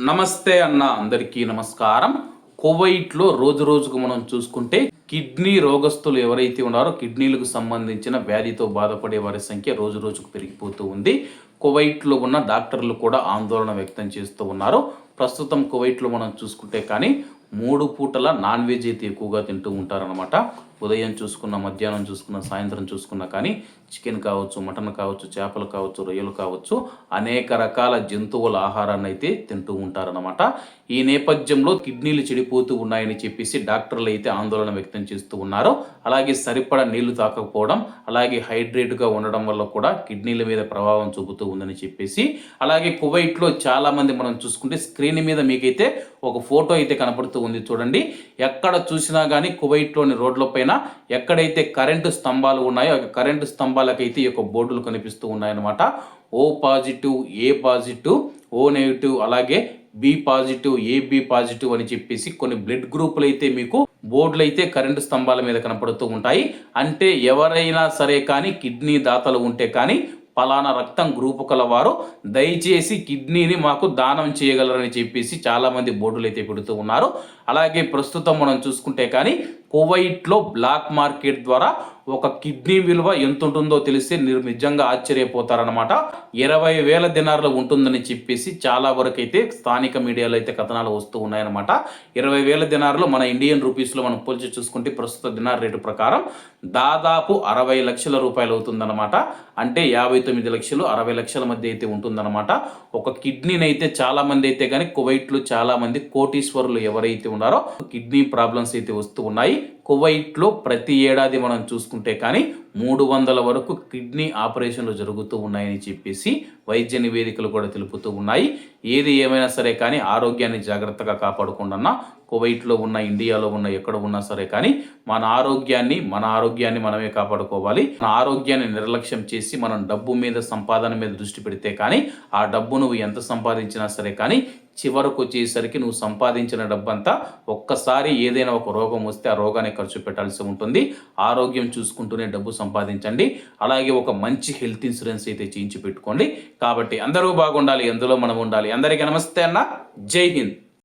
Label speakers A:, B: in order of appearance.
A: నమస్తే అన్న అందరికీ నమస్కారం. కువైట్లో రోజు రోజుకు మనం చూసుకుంటే కిడ్నీ రోగస్తులు ఎవరైతే ఉన్నారో కిడ్నీలకు సంబంధించిన వ్యాధితో బాధపడే వారి సంఖ్య రోజు రోజుకు పెరిగిపోతూ ఉంది. కువైట్లో ఉన్న డాక్టర్లు కూడా ఆందోళన వ్యక్తం చేస్తూ ఉన్నారు. ప్రస్తుతం కువైట్లో మనం చూసుకుంటే కానీ 3 పూటల నాన్ వెజ్ అయితే ఎక్కువగా తింటూ ఉంటారనమాట. ఉదయం చూసుకున్న, మధ్యాహ్నం చూసుకున్న, సాయంత్రం చూసుకున్న కానీ చికెన్ కావచ్చు, మటన్ కావచ్చు, చేపలు కావచ్చు, రొయ్యలు కావచ్చు, అనేక రకాల జంతువుల ఆహారాన్ని అయితే తింటూ ఉంటారనమాట. ఈ నేపథ్యంలో కిడ్నీలు చెడిపోతూ ఉన్నాయని చెప్పేసి డాక్టర్లు అయితే ఆందోళన వ్యక్తం చేస్తూ ఉన్నారు. అలాగే సరిపడా నీళ్లు తాకకపోవడం, అలాగే హైడ్రేట్గా ఉండడం వల్ల కూడా కిడ్నీల మీద ప్రభావం చూపుతూ ఉందని చెప్పేసి, అలాగే కువైట్లో చాలామంది మనం చూసుకుంటే స్క్రీన్ మీద మీకైతే ఒక ఫోటో అయితే కనపడుతూ ఉంది చూడండి. ఎక్కడ చూసినా కానీ కువైట్లోని రోడ్లపైన ఎక్కడైతే కరెంటు స్తంభాలు ఉన్నాయో ఆ కరెంటు స్తంభాలకైతే ఈ యొక్క బోర్డులు కనిపిస్తూ ఉన్నాయన్నమాట. ఓ పాజిటివ్, ఏ పాజిటివ్, ఓ నెగిటివ్, అలాగే బి పాజిటివ్, ఏబి పాజిటివ్ అని చెప్పేసి కొన్ని బ్లడ్ గ్రూపులు అయితే మీకు బోర్డులు అయితే కరెంటు స్తంభాల మీద కనపడుతూ ఉంటాయి. అంటే ఎవరైనా సరే కానీ కిడ్నీ దాతలు ఉంటే కానీ పలానా రక్తం గ్రూపు కలవారు దయచేసి కిడ్నీని మాకు దానం చేయగలరని చెప్పేసి చాలామంది బోర్డులు అయితే పెడుతూ ఉన్నారు. అలాగే ప్రస్తుతం మనం చూసుకుంటే కానీ కువైట్లో బ్లాక్ మార్కెట్ ద్వారా ఒక కిడ్నీ విలువ ఎంత ఉంటుందో తెలిస్తే మీరు నిజంగా ఆశ్చర్యపోతారనమాట. 20,000 దినార్లు ఉంటుందని చెప్పేసి చాలా వరకు అయితే స్థానిక మీడియాలో అయితే కథనాలు వస్తూ ఉన్నాయన్నమాట. 20,000 దినార్లు మన ఇండియన్ రూపీస్లో మనం పోల్చి చూసుకుంటే ప్రస్తుత దినార్ రేటు ప్రకారం దాదాపు 60 లక్షల రూపాయలు అవుతుందన్నమాట. అంటే 59 లక్షలు 60 లక్షల మధ్య అయితే ఉంటుందన్నమాట. ఒక కిడ్నీని అయితే చాలా మంది అయితే కానీ కువైట్లో చాలా మంది కోటీశ్వరులు ఎవరైతే ఉన్నారో కిడ్నీ ప్రాబ్లమ్స్ అయితే వస్తూ ఉన్నాయి. కువైట్లో ప్రతి ఏడాది మనం చూసుకుంటే కానీ 300 వరకు కిడ్నీ ఆపరేషన్లు జరుగుతూ ఉన్నాయని చెప్పేసి వైద్య నివేదికలు కూడా తెలుపుతూ ఉన్నాయి. ఏది ఏమైనా సరే కానీ ఆరోగ్యాన్ని జాగ్రత్తగా కాపాడుకుండా కువైట్లో ఉన్న, ఇండియాలో ఉన్న, ఎక్కడ ఉన్నా సరే కానీ మన ఆరోగ్యాన్ని మనమే కాపాడుకోవాలి. మన ఆరోగ్యాన్ని నిర్లక్ష్యం చేసి మనం డబ్బు మీద, సంపాదన మీద దృష్టి పెడితే కానీ ఆ డబ్బు నువ్వు ఎంత సంపాదించినా సరే కానీ చివరకు వచ్చేసరికి నువ్వు సంపాదించిన డబ్బంతా ఒక్కసారి ఏదైనా ఒక రోగం వస్తే ఆ రోగాన్ని ఖర్చు పెట్టాల్సి ఉంటుంది. ఆరోగ్యం చూసుకుంటూనే డబ్బు సంపాదించండి. అలాగే ఒక మంచి హెల్త్ ఇన్సూరెన్స్ అయితే చేయించి పెట్టుకోండి. కాబట్టి అందరూ బాగుండాలి, ఎందులో మనం ఉండాలి. అందరికీ నమస్తే అన్న, జై హింద్.